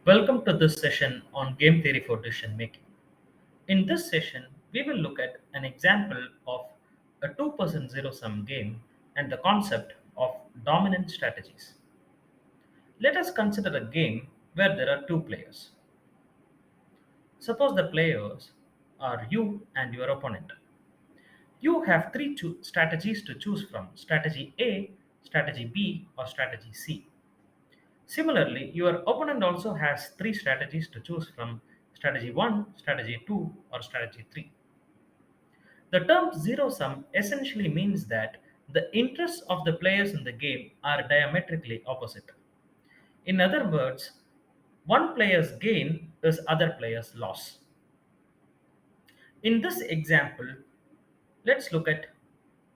Welcome to this session on game theory for decision making. In this session, we will look at an example of a two-person zero-sum game and the concept of dominant strategies. Let us consider a game where there are two players. Suppose the players are you and your opponent. You have three strategies to choose from: strategy A, strategy B, or strategy C. Similarly, your opponent also has three strategies to choose from: strategy 1, strategy 2, or strategy 3. The term zero sum essentially means that the interests of the players in the game are diametrically opposite. In other words, one player's gain is other player's loss. In this example, let's look at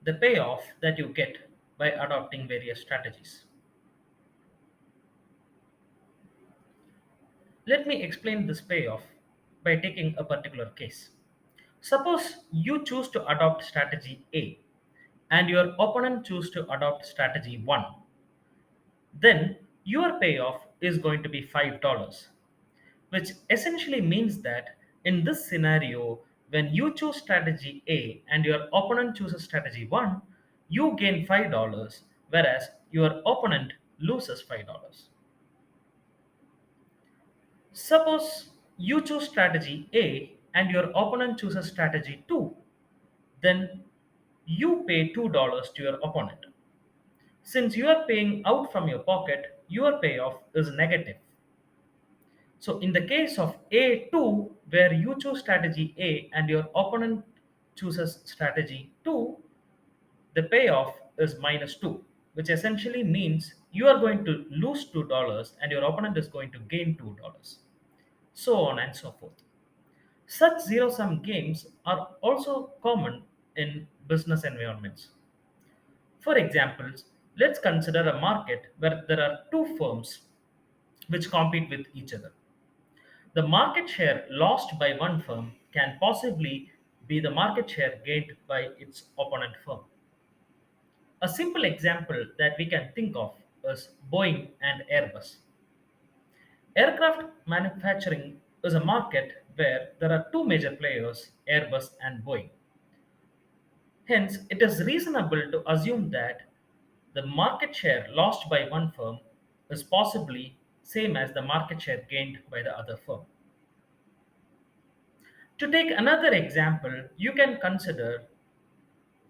the payoff that you get by adopting various strategies. Let me explain this payoff by taking a particular case. Suppose you choose to adopt strategy A and your opponent choose to adopt strategy 1. Then your payoff is going to be $5, which essentially means that in this scenario, when you choose strategy A and your opponent chooses strategy 1, you gain $5, whereas your opponent loses $5. Suppose you choose strategy A and your opponent chooses strategy 2, then you pay $2 to your opponent. Since you are paying out from your pocket, your payoff is negative. So, in the case of A2, where you choose strategy A and your opponent chooses strategy 2, the payoff is minus 2, which essentially means you are going to lose $2 and your opponent is going to gain $2, so on and so forth. Such zero sum games are also common in business environments. For example, let's consider a market where there are two firms which compete with each other. The market share lost by one firm can possibly be the market share gained by its opponent firm. A simple example that we can think of is Boeing and Airbus. Aircraft manufacturing is a market where there are two major players, Airbus and Boeing. Hence, it is reasonable to assume that the market share lost by one firm is possibly same as the market share gained by the other firm. To take another example, you can consider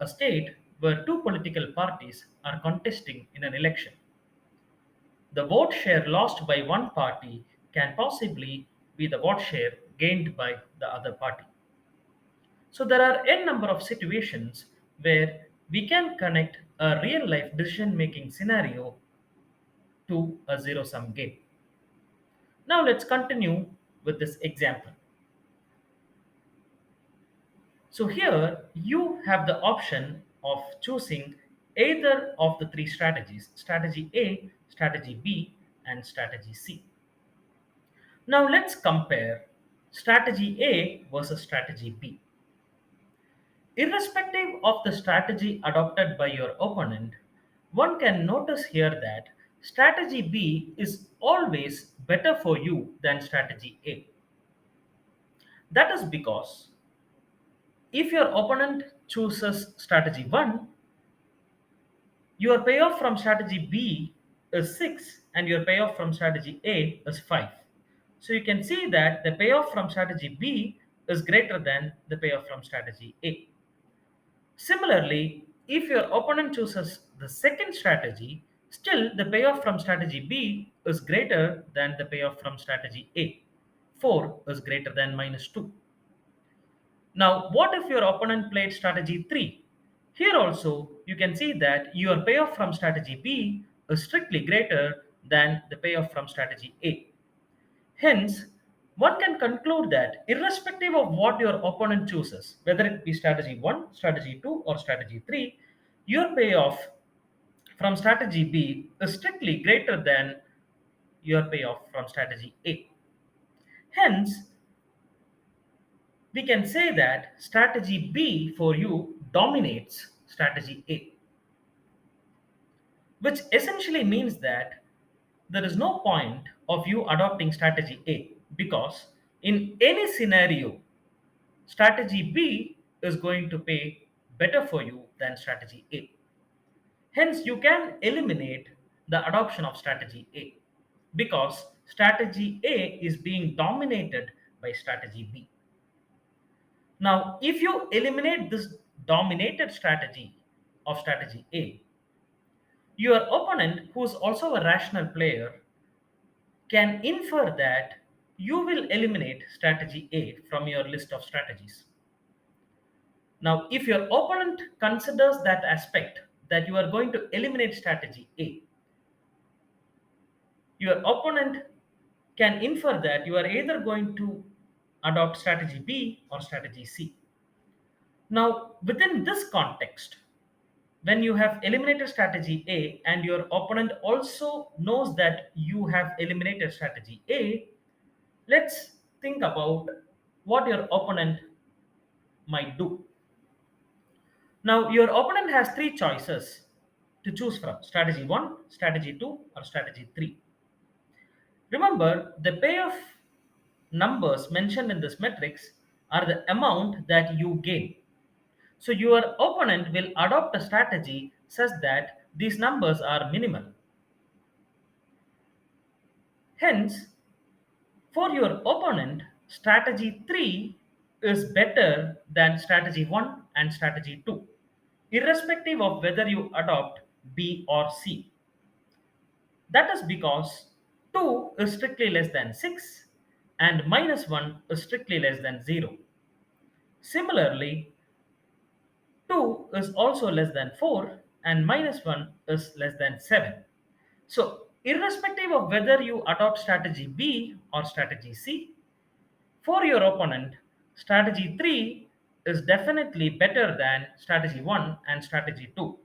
a state where two political parties are contesting in an election. The vote share lost by one party can possibly be the vote share gained by the other party. So there are n number of situations where we can connect a real life decision making scenario to a zero sum game. Now let's continue with this example. So here you have the option of choosing either of the three strategies: strategy A, strategy B, and strategy C. Now let's compare strategy A versus strategy B. Irrespective of the strategy adopted by your opponent, one can notice here that strategy B is always better for you than strategy A. That is because if your opponent chooses strategy 1, your payoff from strategy B is 6 and your payoff from strategy A is 5. So you can see that the payoff from strategy B is greater than the payoff from strategy A. Similarly, if your opponent chooses the second strategy, still the payoff from strategy B is greater than the payoff from strategy A. 4 is greater than minus 2. Now, what if your opponent played strategy 3? Here also, you can see that your payoff from strategy B is strictly greater than the payoff from strategy A. Hence, one can conclude that irrespective of what your opponent chooses, whether it be strategy 1, strategy 2, or strategy 3, your payoff from strategy B is strictly greater than your payoff from strategy A. Hence, we can say that strategy B for you dominates strategy A, which essentially means that there is no point of you adopting strategy A, because in any scenario, strategy B is going to pay better for you than strategy A. Hence, you can eliminate the adoption of strategy A because strategy A is being dominated by strategy B. Now, if you eliminate this dominated strategy of strategy A, your opponent, who is also a rational player, can infer that you will eliminate strategy A from your list of strategies. Now, if your opponent considers that aspect, that you are going to eliminate strategy A, your opponent can infer that you are either going to adopt strategy B or strategy C. Now, within this context, when you have eliminated strategy A and your opponent also knows that you have eliminated strategy A, let's think about what your opponent might do. Now, your opponent has three choices to choose from: strategy 1, strategy 2, or strategy 3. Remember, the pair of numbers mentioned in this matrix are the amount that you gain. So, your opponent will adopt a strategy such that these numbers are minimal. Hence, for your opponent, strategy 3 is better than strategy 1 and strategy 2, irrespective of whether you adopt B or C. That is because 2 is strictly less than 6 and minus 1 is strictly less than 0. Similarly, 2 is also less than 4 and minus 1 is less than 7. So, irrespective of whether you adopt strategy B or strategy C, for your opponent, strategy 3 is definitely better than strategy 1 and strategy 2.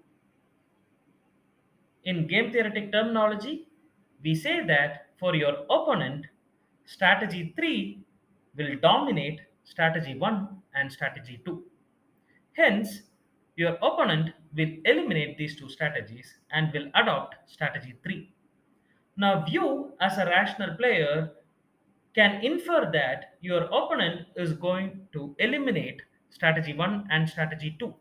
In game theoretic terminology, we say that for your opponent, strategy 3 will dominate strategy 1 and strategy 2. Hence, your opponent will eliminate these two strategies and will adopt strategy 3. Now, you as a rational player can infer that your opponent is going to eliminate strategy 1 and strategy 2,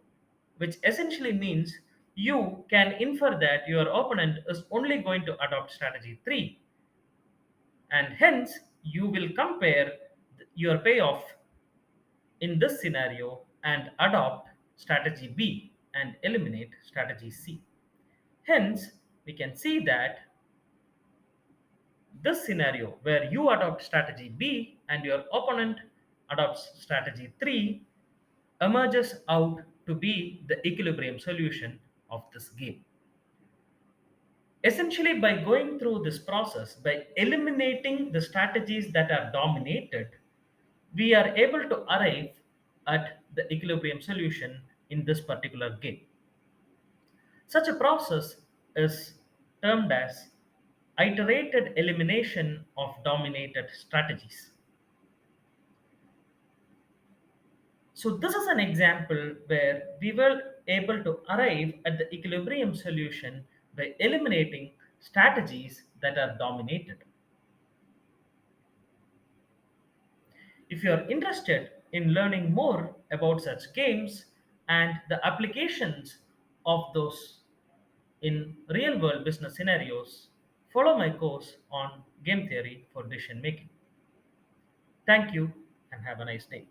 which essentially means you can infer that your opponent is only going to adopt strategy 3, and hence you will compare your payoff in this scenario and adopt strategy B and eliminate strategy C. Hence, we can see that this scenario where you adopt strategy B and your opponent adopts strategy 3 emerges out to be the equilibrium solution of this game. Essentially, by going through this process, by eliminating the strategies that are dominated, we are able to arrive at the equilibrium solution in this particular game. Such a process is termed as iterated elimination of dominated strategies. So, this is an example where we were able to arrive at the equilibrium solution by eliminating strategies that are dominated. If you are interested in learning more about such games and the applications of those in real world business scenarios, follow my course on game theory for decision making. Thank you and have a nice day.